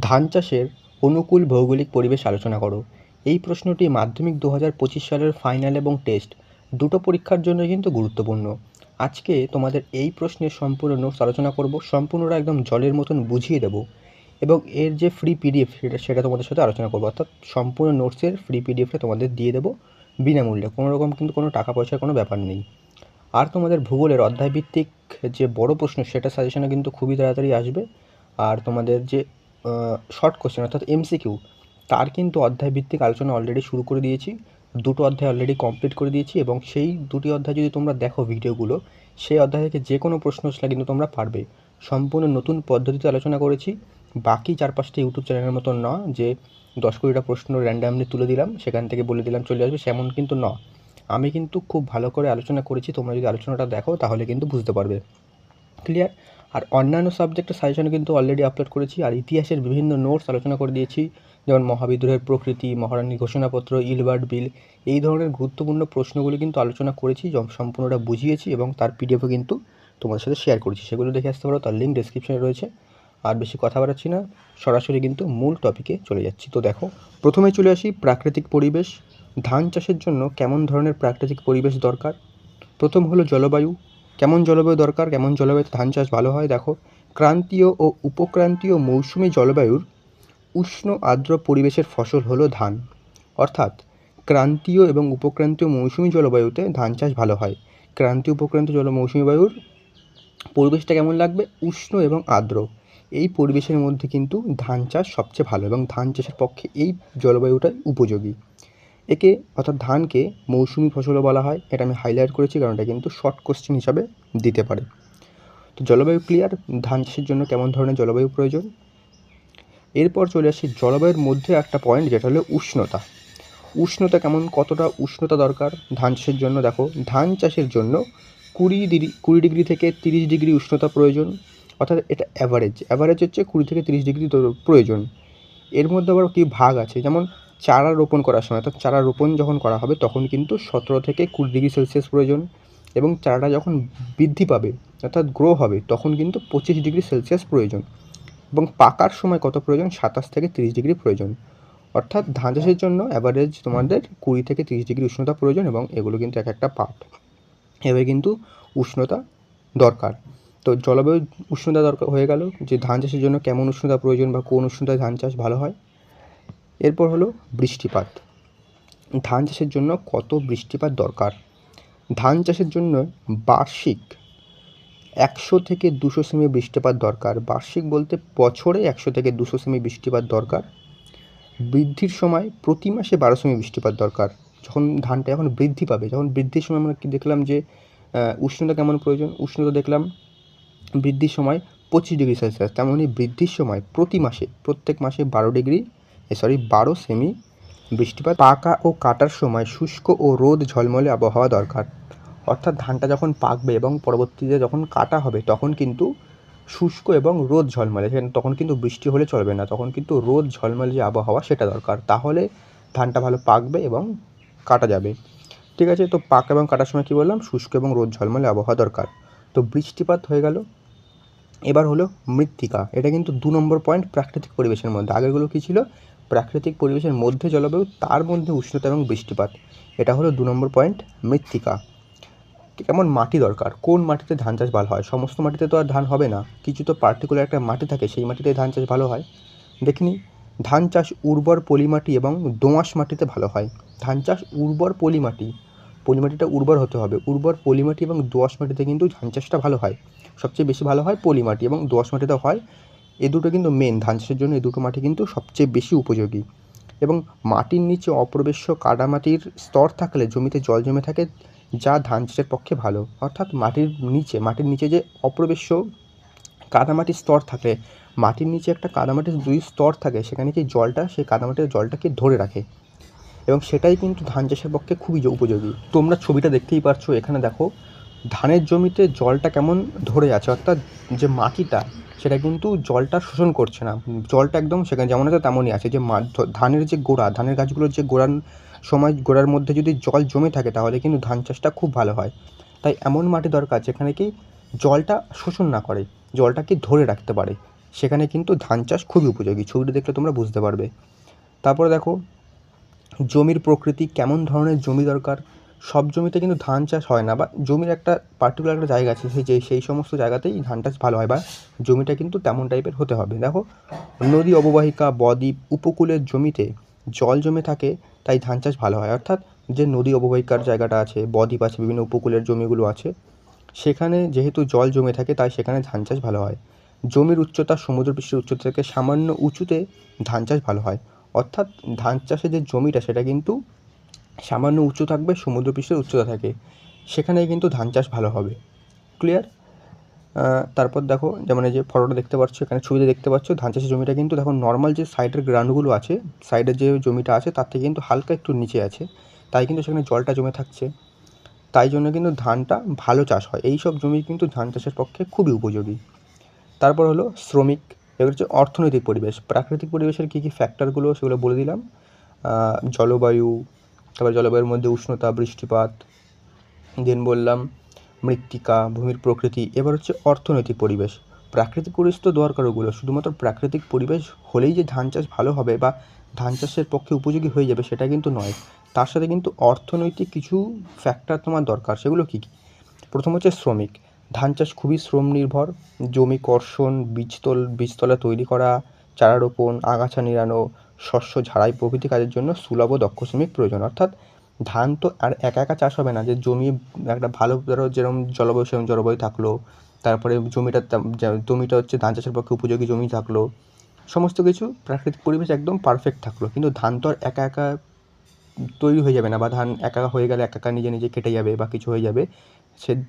ধান চাষের অনুকূল ভৌগোলিক পরিবেশ আলোচনা করো। এই প্রশ্নটি মাধ্যমিক 2025 সালের ফাইনাল এবং টেস্ট দুটো পরীক্ষার জন্য কিন্তু গুরুত্বপূর্ণ। আজকে তোমাদের এই প্রশ্নের সম্পূর্ণ নোটস আলোচনা করব, সম্পূর্ণটা একদম জলের মতন বুঝিয়ে দেবো এবং এর যে ফ্রি পিডিএফ সেটা তোমাদের সাথে আলোচনা করবো, অর্থাৎ সম্পূর্ণ নোটসের ফ্রি পিডিএফটা তোমাদের দিয়ে দেবো বিনামূল্যে, কোনো রকম কিন্তু কোনো টাকা পয়সার কোনো ব্যাপার নেই। আর তোমাদের ভূগোলের অধ্যায়ভিত্তিক যে বড় প্রশ্ন সেটা সাজেশনে কিন্তু খুবই তাড়াতাড়ি আসবে। আর তোমাদের যে শর্ট কোশ্চেন অর্থাৎ এমসিকিউ তার কিন্তু অধ্যায়ভিত্তিক আলোচনা অলরেডি শুরু করে দিয়েছি, দুটো অধ্যায় অলরেডি কমপ্লিট করে দিয়েছি এবং সেই দুটি অধ্যায় যদি তোমরা দেখো ভিডিওগুলো, সেই অধ্যায় থেকে যে কোনো প্রশ্ন আসলে কিন্তু তোমরা পারবে। সম্পূর্ণ নতুন পদ্ধতিতে আলোচনা করেছি, বাকি 4-5টা ইউটিউব চ্যানেলের মতো না যে 10-20টা প্রশ্ন র্যান্ডামলি তুলে দিলাম সেখান থেকে বলে দিলাম চলে আসবে, সেমন কিন্তু না। আমি কিন্তু খুব ভালো করে আলোচনা করেছি, তোমরা যদি আলোচনাটা দেখো তাহলে কিন্তু বুঝতে পারবে। ক্লিয়ার? আর অন্যান্য সাবজেক্টের সাজেশন কিন্তু অলরেডি আপলোড করেছি, আর ইতিহাসের বিভিন্ন নোটস আলোচনা করে দিয়েছি, যেমন মহাবিদ্রোহের প্রকৃতি, মহারানীর ঘোষণাপত্র, ইলবার্ট বিল, এই ধরনের গুরুত্বপূর্ণ প্রশ্নগুলি কিন্তু আলোচনা করেছি, সম্পূর্ণটা বুঝিয়েছি এবং তার পিডিএফও কিন্তু তোমাদের সাথে শেয়ার করেছি, সেগুলো দেখে আসতে পারো, তার লিঙ্ক ডেসক্রিপশনে রয়েছে। আর বেশি কথা বাড়াচ্ছি না, সরাসরি কিন্তু মূল টপিকে চলে যাচ্ছি। তো দেখো, প্রথমে চলে আসি প্রাকৃতিক পরিবেশ। ধান চাষের জন্য কেমন ধরনের প্রাকৃতিক পরিবেশ দরকার? প্রথম হলো জলবায়ু। কেমন জলবায়ু দরকার, কেমন জলবায়ুতে ধান চাষ ভালো হয়? দেখো, ক্রান্তীয় ও উপক্রান্তীয় মৌসুমি জলবায়ুর উষ্ণ আর্দ্র পরিবেশের ফসল হলো ধান। অর্থাৎ ক্রান্তীয় এবং উপক্রান্তীয় মৌসুমি জলবায়ুতে ধান চাষ ভালো হয়। ক্রান্তীয় উপক্রান্তীয় মৌসুমি বায়ুর পরিবেশটা কেমন লাগবে? উষ্ণ এবং আর্দ্র। এই পরিবেশের মধ্যে কিন্তু ধান চাষ সবচেয়ে ভালো এবং ধান চাষের পক্ষে এই জলবায়ুটাই উপযোগী। একে অর্থাৎ ধানকে মৌসুমি ফসলও বলা হয়, এটা আমি হাইলাইট করেছি কারণ এটা কিন্তু শর্ট কোশ্চেন হিসাবে দিতে পারে। তো জলবায়ু ক্লিয়ার, ধান চাষের জন্য কেমন ধরনের জলবায়ু প্রয়োজন। এরপর চলে আসি জলবায়ুর মধ্যে একটা পয়েন্ট, যেটা হলো উষ্ণতা। উষ্ণতা কেমন, কতটা উষ্ণতা দরকার ধান চাষের জন্য? দেখো, ধান চাষের জন্য 20 ডিগ্রি থেকে 30 ডিগ্রি উষ্ণতা প্রয়োজন, অর্থাৎ এটা অ্যাভারেজ হচ্ছে 20 থেকে 30 ডিগ্রি প্রয়োজন। এর মধ্যে আবার কি ভাগ আছে, যেমন চারা রোপণ করার সময়, অর্থাৎ চারা রোপণ যখন করা হবে তখন কিন্তু 17 থেকে 20 ডিগ্রি সেলসিয়াস প্রয়োজন, এবং চারাটা যখন বৃদ্ধি পাবে অর্থাৎ গ্রো হবে তখন কিন্তু 25 ডিগ্রি সেলসিয়াস প্রয়োজন, এবং পাকার সময় কত প্রয়োজন? 27 থেকে 30 ডিগ্রি প্রয়োজন। অর্থাৎ ধান চাষের জন্য অ্যাভারেজ তোমাদের 20 থেকে 30 ডিগ্রি উষ্ণতা প্রয়োজন, এবং এগুলো কিন্তু এক একটা পার্ট, এভাবে কিন্তু উষ্ণতা দরকার। তো জলবায়ু উষ্ণতা দরকার হয়ে গেল, যে ধান চাষের জন্য কেমন উষ্ণতা প্রয়োজন বা কোন উষ্ণতায় ধান চাষ ভালো হয়। এরপর হলো বৃষ্টিপাত। ধান চাষের জন্য কত বৃষ্টিপাত দরকার? ধান চাষের জন্য বার্ষিক 100 থেকে 200 সেমি বৃষ্টিপাত দরকার। বার্ষিক বলতে বছরে 100 থেকে 200 সেমি বৃষ্টিপাত দরকার। বৃদ্ধির সময় প্রতি মাসে 12 সেমি বৃষ্টিপাত দরকার। যখন ধানটা যখন বৃদ্ধি পাবে, যখন বৃদ্ধির সময় আমরা কি দেখলাম যে উষ্ণতা কেমন প্রয়োজন? উষ্ণতা দেখলাম বৃদ্ধির সময় 25 ডিগ্রি সেলসিয়াস, তেমনই বৃদ্ধির সময় প্রতি মাসে প্রত্যেক মাসে 12 সেমি বৃষ্টিপাত। পাকা ও কাটার সময় শুষ্ক ও রোদ ঝলমলে আবহাওয়া দরকার। অর্থাৎ ধানটা যখন পাকবে এবং পরবর্তীতে যখন কাটা হবে তখন কিন্তু শুষ্ক এবং রোদ ঝলমলে, তখন কিন্তু বৃষ্টি হলে চলবে না, তখন কিন্তু রোদ ঝলমলে যে আবহাওয়া সেটা দরকার, তাহলে ধানটা ভালো পাকবে এবং কাটা যাবে। ঠিক আছে, তো পাকা এবং কাটার সময় কী বললাম? শুষ্ক এবং রোদ ঝলমলে আবহাওয়া দরকার। তো বৃষ্টিপাত হয়ে গেল। এবার হলো মৃত্তিকা। এটা কিন্তু 2 নম্বর পয়েন্ট প্রাকৃতিক পরিবেশের মধ্যে। আগেরগুলো কী ছিল? প্রাকৃতিক পরিবেশের মধ্যে জলবায়ু, তার মধ্যে উষ্ণতা এবং বৃষ্টিপাত। এটা হলো 2 নম্বর পয়েন্ট, মৃত্তিকা। কেমন মাটি দরকার, কোন মাটিতে ধান চাষ ভালো হয়? সমস্ত মাটিতে তো আর ধান হবে না, কিছু তো পার্টিকুলার একটা মাটি থাকে, সেই মাটিতে ধান চাষ ভালো হয়। দেখিনি, ধান চাষ উর্বর পলিমাটি এবং দোআঁশ মাটিতে ভালো হয়। ধান চাষ উর্বর পলিমাটি, পলিমাটিটা উর্বর হতে হবে, উর্বর পলিমাটি এবং দোআঁশ মাটিতে কিন্তু ধান চাষটা ভালো হয়। সবচেয়ে বেশি ভালো হয় পলিমাটি এবং দোআঁশ মাটিতে হয়। এ দুটো কিন্তু মেন ধান চাষের জন্য, এই দুটো মাটি কিন্তু সবচেয়ে বেশি উপযোগী। এবং মাটির নিচে অপ্রবেশ্য কাদামাটির স্তর থাকলে জমিতে জল জমে থাকে, যা ধান চাষের পক্ষে ভালো। অর্থাৎ মাটির নিচে যে অপ্রবেশ্য কাদামাটির স্তর থাকে, মাটির নিচে একটা কাদামাটির 2 স্তর থাকে, সেখানে কি জলটা, সেই কাদামাটির জলটাকে ধরে রাখে, এবং সেটাই কিন্তু ধান চাষের পক্ষে খুবই উপযোগী। তোমরা ছবিটা দেখতেই পারছো, এখানে দেখো ধানের জমিতে জলটা কেমন ধরে আছে, অর্থাৎ যে মাটিটা সেটা কিন্তু জলটা শোষণ করছে না, জলটা একদম সেখানে যেমন আছে তেমনই আছে। যে ধানের যে গোড়া, ধানের গাছগুলোর যে গোড়ার সময় গোড়ার মধ্যে যদি জল জমে থাকে তাহলে কিন্তু ধান চাষটা খুব ভালো হয়। তাই এমন মাটি দরকার যেখানে কি জলটা শোষণ না করে, জলটাকে ধরে রাখতে পারে, সেখানে কিন্তু ধান চাষ খুবই উপযোগী। ছবিটা দেখলে তোমরা বুঝতে পারবে। তারপরে দেখো জমির প্রকৃতি, কেমন ধরনের জমি দরকার। সব জমিতে কিন্তু ধান চাষ হয় না, বা জমির একটা পার্টিকুলার একটা জায়গা আছে, সেই সমস্ত জায়গাতেই ধান চাষ ভালো হয়, বা জমিটা কিন্তু তেমন টাইপের হতে হবে। দেখো নদী অববাহিকা, বদ্বীপ, উপকূলের জমিতে জল জমে থাকে, তাই ধান চাষ ভালো হয়। অর্থাৎ যে নদী অববাহিকার জায়গাটা আছে, বদ্বীপ আছে, বিভিন্ন উপকূলের জমিগুলো আছে, সেখানে যেহেতু জল জমে থাকে তাই সেখানে ধান চাষ ভালো হয়। জমির উচ্চতা সমুদ্রপৃষ্ঠের উচ্চতা থেকে সামান্য উঁচুতে ধান চাষ ভালো হয়। অর্থাৎ ধান চাষের যে জমিটা সেটা কিন্তু সামান্য উঁচু থাকবে, সমুদ্রপৃষ্ঠের উচ্চতা থাকে, সেখানে কিন্তু ধান চাষ ভালো হবে। ক্লিয়ার? তারপর দেখো যেমন এই যে ফটোটা দেখতে পাচ্ছ, এখানে ছবিতে দেখতে পাচ্ছ ধান চাষের জমিটা কিন্তু দেখো নর্মাল যে সাইডের গ্রাউন্ডগুলো আছে, সাইডের যে জমিটা আছে তার থেকে কিন্তু হালকা একটু নিচে আছে, তাই কিন্তু সেখানে জলটা জমে থাকছে, তাই জন্য কিন্তু ধানটা ভালো চাষ হয়। এই সব জমি কিন্তু ধান চাষের পক্ষে খুবই উপযোগী। তারপর হলো শ্রমিক, এবার হচ্ছে অর্থনৈতিক পরিবেশ। প্রাকৃতিক পরিবেশের কী কী ফ্যাক্টরগুলো সেগুলো বলে দিলাম। জলবায়ু, তারপর জলবায়ুর মধ্যে উষ্ণতা, বৃষ্টিপাত, দেন বললাম মৃত্তিকা, ভূমির প্রকৃতি। এবার হচ্ছে অর্থনৈতিক পরিবেশ। প্রাকৃতিক পরিবেশ তো দরকার, ওগুলো শুধুমাত্র প্রাকৃতিক পরিবেশ হলেই যে ধান চাষ ভালো হবে বা ধান চাষের পক্ষে উপযোগী হয়ে যাবে সেটা কিন্তু নয়, তার সাথে কিন্তু অর্থনৈতিক কিছু ফ্যাক্টর তোমার দরকার। সেগুলো কী কী? প্রথম হচ্ছে শ্রমিক। ধান চাষ খুবই শ্রম নির্ভর। জমি কর্ষণ, বীজতলা তৈরি করা, চারা রোপণ, আগাছা নিড়ানো, শস্য ঝাড়াই প্রভৃতি কাজের জন্য সুলভ ও দক্ষ শ্রমিক প্রয়োজন। অর্থাৎ ধান তো আর একা একা চাষ হবে না, যে জমি একটা ভালো, ধরো যেরকম জলবায়ু সেরকম জলবায়ু থাকলো, তারপরে জমিটা হচ্ছে ধান চাষের পক্ষে উপযোগী জমি থাকলো, সমস্ত কিছু প্রাকৃতিক পরিবেশ একদম পারফেক্ট থাকলো। কিন্তু ধান তো আর একা একা তৈরি হয়ে যাবে না, বা ধান একা হয়ে গেলে একা নিজে নিজে কেটে যাবে বা কিছু হয়ে যাবে,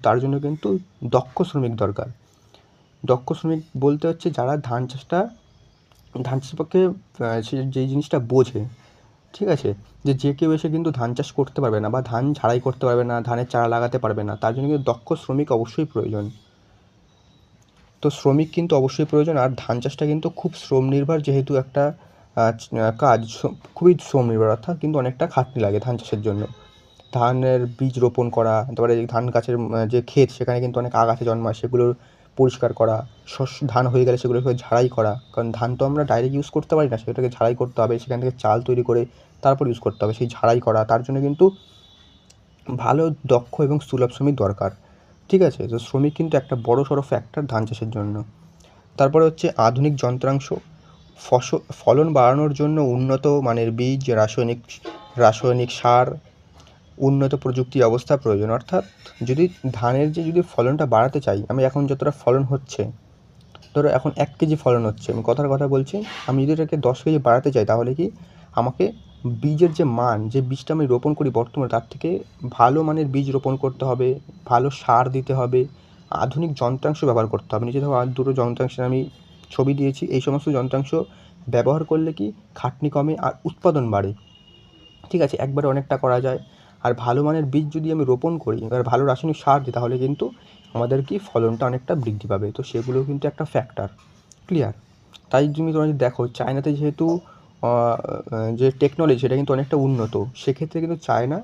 তার জন্য কিন্তু দক্ষ শ্রমিক দরকার। দক্ষ শ্রমিক বলতে হচ্ছে যারা ধান চাষের পক্ষে সে যেই জিনিসটা বোঝে, ঠিক আছে, যে কেউ এসে কিন্তু ধান চাষ করতে পারবে না, বা ধান ঝাড়াই করতে পারবে না, ধানের চারা লাগাতে পারবে না, তার জন্য কিন্তু দক্ষ শ্রমিক অবশ্যই প্রয়োজন। তো শ্রমিক কিন্তু অবশ্যই প্রয়োজন। আর ধান চাষটা কিন্তু খুব শ্রম নির্ভর, যেহেতু একটা কাজ খুবই শ্রম নির্ভর, অর্থাৎ কিন্তু অনেকটা খাটনি লাগে ধান চাষের জন্য। ধানের বীজ রোপণ করা, তারপরে ধান গাছের যে ক্ষেত সেখানে কিন্তু অনেক আগাছা জন্মায়, সেগুলো পরিষ্কার করা, ধান হয়ে গেলে সেগুলোকে ঝাড়াই করা, কারণ ধান তো আমরা ডাইরেক্ট ইউজ করতে পারি না, সেটাকে ঝাড়াই করতে হবে, সেখান থেকে চাল তৈরি করে তারপর ইউজ করতে হবে। সেই ঝাড়াই করা, তার জন্য কিন্তু ভালো দক্ষ এবং সুলভ শ্রমিক দরকার। ঠিক আছে, তো শ্রমিক কিন্তু একটা বড় সড়ো ফ্যাক্টর ধান চাষের জন্য। তারপরে হচ্ছে আধুনিক যন্ত্রাংশ। ফলন বাড়ানোর জন্য উন্নত মানের বীজ, রাসায়নিক সার, উন্নত প্রযুক্তি ব্যবস্থা প্রয়োজন। অর্থাৎ যদি ফলনটা বাড়াতে চাই, আমি এখন যতটা ফলন হচ্ছে, ধরো এখন 1 কেজি ফলন হচ্ছে, আমি কথার কথা বলছি, আমি যদি এটাকে 10 কেজি বাড়াতে চাই, তাহলে কি আমাকে বীজের যে মান, যে বীজটা আমি রোপণ করি বর্তমানে, তার থেকে ভালো মানের বীজ রোপণ করতে হবে, ভালো সার দিতে হবে, আধুনিক যন্ত্রাংশ ব্যবহার করতে হবে। নিচে ধরো আর দুটো যন্ত্রাংশের আমি ছবি দিয়েছি। এই সমস্ত যন্ত্রাংশ ব্যবহার করলে কি খাটনি কমে আর উৎপাদন বাড়ে। ঠিক আছে, একবারে অনেকটা করা যায়। আর ভালো মানের বীজ যদি আমি রোপণ করি, এবার ভালো রাসায়নিক সার দিই, তাহলে কিন্তু আমাদের কি ফলনটা অনেকটা বৃদ্ধি পাবে। তো সেগুলোও কিন্তু একটা ফ্যাক্টর। ক্লিয়ার? তাই তোমরা যদি দেখো চায়নাতে যেহেতু যে টেকনোলজি সেটা কিন্তু অনেকটা উন্নত, সেক্ষেত্রে কিন্তু চায়না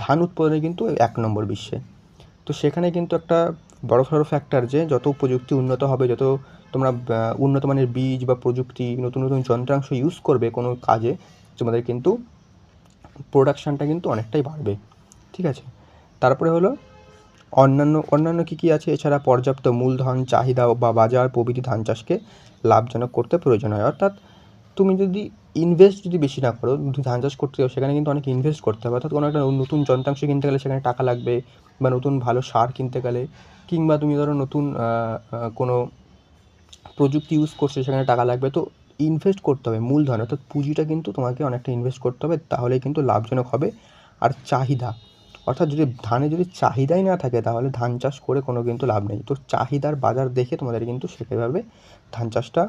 ধান উৎপাদনে কিন্তু 1 নম্বর বিশ্বে। তো সেখানে কিন্তু একটা বড়সড় ফ্যাক্টর, যে যত প্রযুক্তি উন্নত হবে, যত তোমরা উন্নত মানের বীজ বা প্রযুক্তি, নতুন নতুন যন্ত্রাংশ ইউজ করবে কোনো কাজে, তোমাদের কিন্তু প্রোডাকশানটা কিন্তু অনেকটাই বাড়বে। ঠিক আছে, তারপরে হলো অন্যান্য কী আছে এছাড়া পর্যাপ্ত মূলধন, চাহিদা বা বাজার প্রভৃতি ধান চাষকে লাভজনক করতে প্রয়োজন হয়। অর্থাৎ তুমি যদি ইনভেস্ট বেশি না করো, ধান চাষ করতে যাও, সেখানে কিন্তু অনেক ইনভেস্ট করতে হবে। অর্থাৎ কোনো একটা নতুন যন্ত্রাংশ কিনতে গেলে সেখানে টাকা লাগবে, বা নতুন ভালো সার কিনতে গেলে, কিংবা তুমি ধরো নতুন কোনো প্রযুক্তি ইউজ করছো, সেখানে টাকা লাগবে। তো ইনভেস্ট করতে হবে, মূলধন অর্থাৎ পুঁজিটা কিন্তু তোমাকে অনেকটা ইনভেস্ট করতে হবে, তাহলেই কিন্তু লাভজনক হবে। আর চাহিদা, অর্থাৎ যদি চাহিদাই না থাকে, তাহলে ধান চাষ করে কোনো কিন্তু লাভ নেই। তো চাহিদার বাজার দেখে তোমাদের কিন্তু সেভাবে ধান চাষটা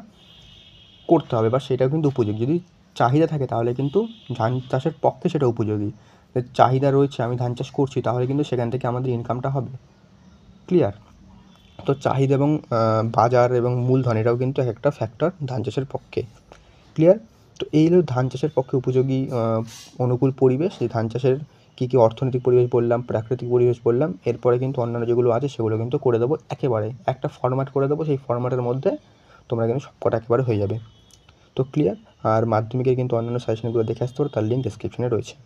করতে হবে, বা সেটাও কিন্তু উপযোগী। যদি চাহিদা থাকে তাহলে কিন্তু ধান চাষের পক্ষে সেটা উপযোগী। চাহিদা রয়েছে, আমি ধান চাষ করছি, তাহলে কিন্তু সেখান থেকে আমাদের ইনকামটা হবে। ক্লিয়ার? তো চাহিদা এবং বাজার এবং মূলধন, এটাও কিন্তু একটা ফ্যাক্টর ধান চাষের পক্ষে। ক্লিয়ার? তো এই হলো ধান চাষের পক্ষে উপযোগী অনুকূল পরিবেশ, এই ধান চাষের কী কী অর্থনৈতিক পরিবেশ বললাম, প্রাকৃতিক পরিবেশ বললাম, এরপরে কিন্তু অন্যান্য যেগুলো আছে সেগুলো কিন্তু করে দেবো একেবারে একটা ফরম্যাট করে দেবো, সেই ফরম্যাটের মধ্যে তোমরা কিন্তু সবকটা একেবারে হয়ে যাবে। তো ক্লিয়ার? আর মাধ্যমিকের কিন্তু অন্যান্য সাজেশনগুলো দেখে আসতে পারো, তার লিঙ্ক ডেসক্রিপশনে রয়েছে।